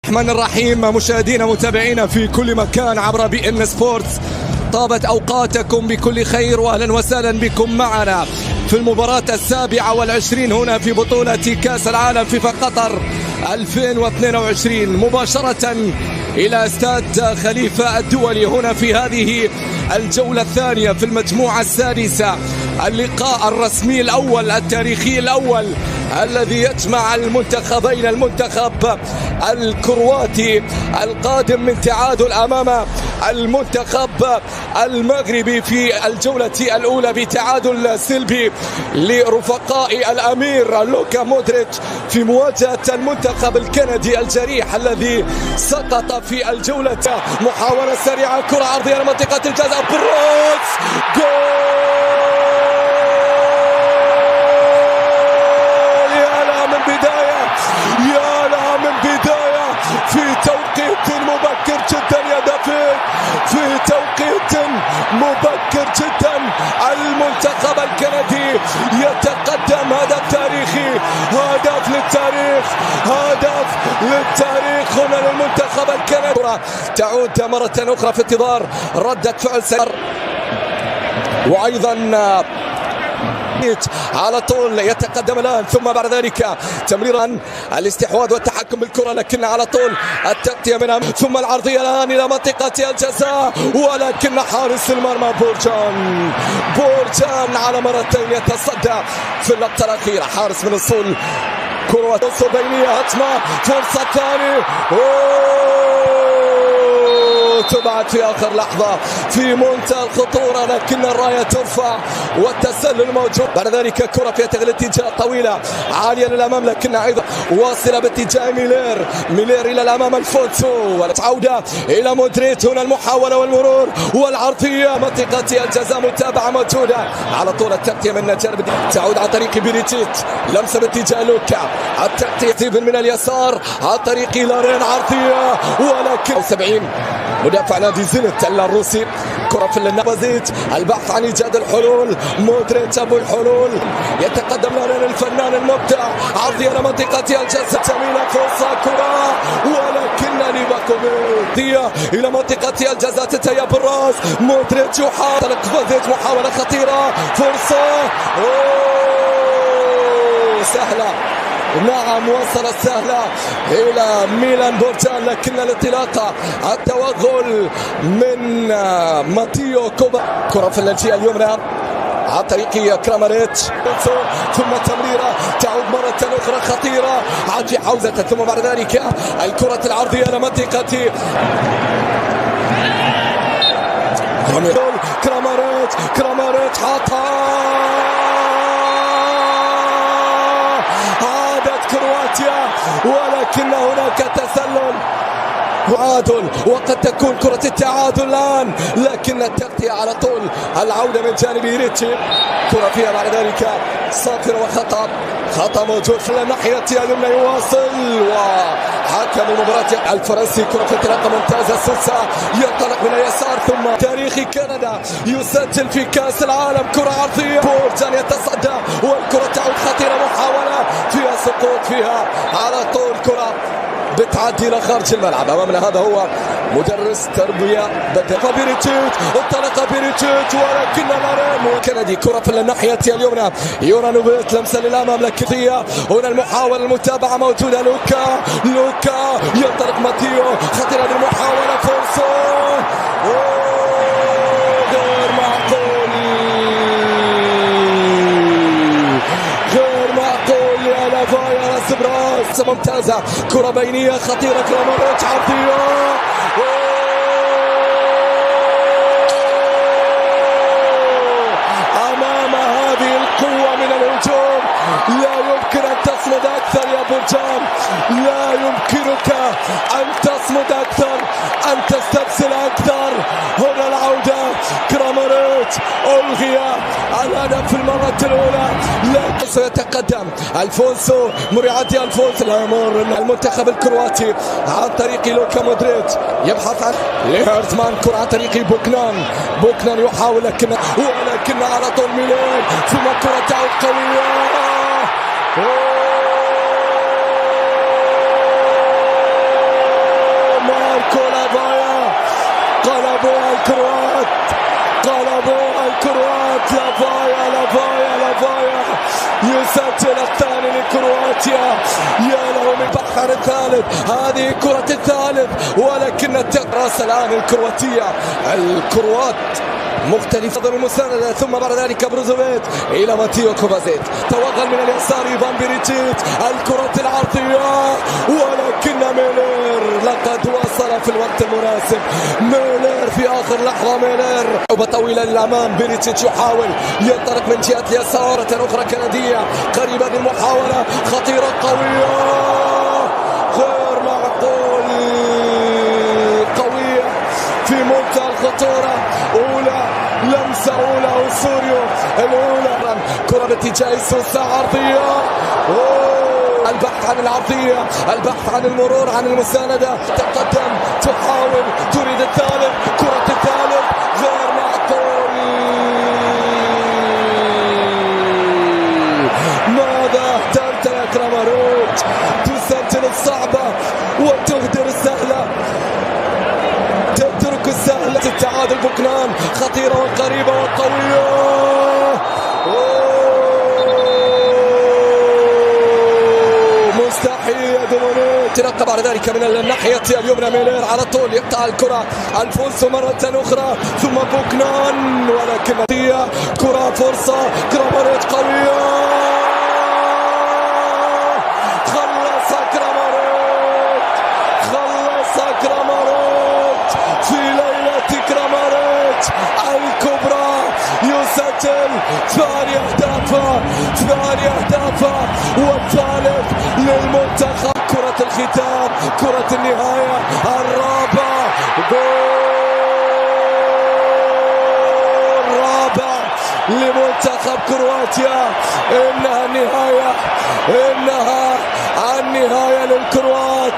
الرحمن الرحيم. مشاهدينا متابعينا في كل مكان عبر بي ان سبورتس، طابت اوقاتكم بكل خير واهلا وسهلا بكم معنا في المباراة 27 هنا في بطولة كأس العالم فيفا قطر 2022 مباشرة إلى استاد خليفة الدولي هنا في هذه الجولة الثانية في المجموعة السادسة، اللقاء الرسمي الأول التاريخي الأول الذي يجمع المنتخبين، المنتخب الكرواتي القادم من تعادل أمام المنتخب المغربي في الجولة الأولى بتعادل سلبي لرفقاء الأمير لوكا مودريتش في مواجهة المنتخب الكندي الجريح الذي سقط في الجولة. محاولة سريعة، كرة عرضية لمنطقة الجزاء، بالراس، جول! يا لها من بداية، يا لها من بداية في توقيت مبكر جدا يا دافيد، في توقيت مبكر جدا المنتخب الكندي يتقدم. هدف تاريخي، هدف للتاريخ، هدف للتاريخ هنا للمنتخب الكندي. تعود مرة أخرى في انتظار ردة فعل سريعة، وأيضا على طول يتقدم الآن، ثم بعد ذلك تمريرا الاستحواذ والتحكم بالكرة، لكن على طول التغطية منها، ثم العرضية الآن إلى منطقة الجزاء، ولكن حارس المرمى بورجان على مرتين يتصدى في اللقطة الأخيرة. حارس من أصول كرواتيا، بينية هجمة، فرصة ثانية، تبعد في آخر لحظة في منتهى الخطورة، لكن الراية ترفع والتسلل موجود. بعد ذلك كرة في اتجاه طويلة عالية للأمام، لكن أيضا واصلة باتجاه ميلير إلى الأمام، الفونسو، عودة إلى مودريتش، هنا المحاولة والمرور والعرضية، منطقة الجزاء متابعة موجودة على طول. التغطية من جانب تعود عن طريق بيريتشيت، لمسة باتجاه لوكا، التغطية من اليسار عن طريق لارين، عرضية، ولكن 70 مدافع نادي زينت الروسي. كرة في النبازيت، البحث عن إيجاد الحلول، مودريتش أبو الحلول، يتقدم لارين الفنان المبدع، عرضية لمنطقة الجزاء، جميلة، فرصة، كرة، ولكن ليفاكوفيتش إلى منطقة الجزاء، تتهيأ بالراس، مودريتش يحاول، محاولة خطيرة، فرصة، سهلة، نعم وصلت سهلة إلى ميلان بورجان، لكن الانطلاقة، التوغل من ماتيو كوبا. كرة في الجهة اليمنى عن طريق كراماريتش، ثم تمريرة تعود مرة أخرى خطيرة في حوزة، ثم بعد ذلك الكرة العرضية لمنطقة كراماريتش حاطها، كرواتيا، ولكن هناك تسلل وعادل، وقد تكون كرة التعادل الآن، لكن التغطية على طول، العودة من جانب ريتشي، كرة فيها بعد ذلك صافرة خطأ موجود في الناحية اليمنى، يواصل، وحكم المباراة الفرنسي كرة في انطلاقة ممتازة، سوسا ينطلق من اليسار، ثم تاريخي كندا يسجل في كأس العالم، كرة عرضية، بورجان يتصدى والكرة تعود خطيرة، محاولة فيها سقوط فيها على طول، كرة بتعدي الى خارج الملعب. امامنا هذا هو مدرس تربيه بدأ بيريتشيت، انطلق بيريتشيت، ولكن لارين كندي، كره في الناحيه اليمنى، يورانوفيتش، لمسه للامام، لكن هنا المحاوله المتابعه موجوده، لوكا ينطلق ماتيو، خطيره بالمحاوله، فرصه، غير معقول، غير معقول يا لافايا سبراس، ممتازة، كرة بينية خطيرة، كراماريتش، عرضية، أمام هذه القوة من الهجوم لا يمكن أن تصمد أكثر يا بورجان، لا يمكنك أن تصمد أكثر، أن تستبسل أكثر. هنا العودة، كراماريتش، ألغي الهدف في المرة الأولى، لا سيتقدم الفونسو، مريعتي الفونسو، لا يمر المنتخب الكرواتي عن طريق لوكا مودريتش، يبحث عن ليهرتمان، كرة عن طريق بوكنان يحاول، ولكن على طول ميلان، ثم كرة تعود قوية، الكروات، قلبوها الكروات. لافايا لافايا لافايا يسجل الثاني لكرواتيا. يا له من بحر الثالث، هذه كرة الثالث، ولكن الراس الآن الكرواتية. الكروات مختلف ضمن المساندة، ثم بعد ذلك بروزوفيت إلى ماتيو كوفازيت، توغل من اليسار إيفان بيريتشيتش، الكرة العرضية، ولكن ميلر لقد وصل في الوقت المناسب. ميلر في آخر لحظة، ميلر طويلة للأمام، بيريتشيتش يحاول ينطلق من جهة اليسار، أخرى كندية قريبة بالمحاولة، خطيرة قوية غير معقول، قوية في منتهى الخطورة. أولى لمسة، أولى أوسوريو الأولى، كرة باتجاه سوسة عرضية. البحث عن العرضية، البحث عن المرور، عن المساندة، تقدم، تحاول، تريد الثالث، كرة الثالث غير معقول. ماذا اهتمت يا كراماروتش؟ تسجل الصعبة وتهدر السهلة، تترك السهلة. التعادل بوكنان، خطيرة وقريبة وقوية. مستحيل يا دومونيك. تلقى بعد ذلك من الناحية اليمنى ميلر على طول، يقطع الكرة الفونسو مرة أخرى، ثم بوكنان، ولكن كرة فرصة. كراماروتش قوية، خلص كراماروتش، خلص كراماروتش في ليلة كراماروتش الكبرى. يسجل ثاني أهدافه، ثاني أهدافه والثالث للمنتخب. كرة الختام، كرة النهاية، الرابع، جول رابع لمنتخب كرواتيا. إنها النهاية، إنها النهاية للكروات.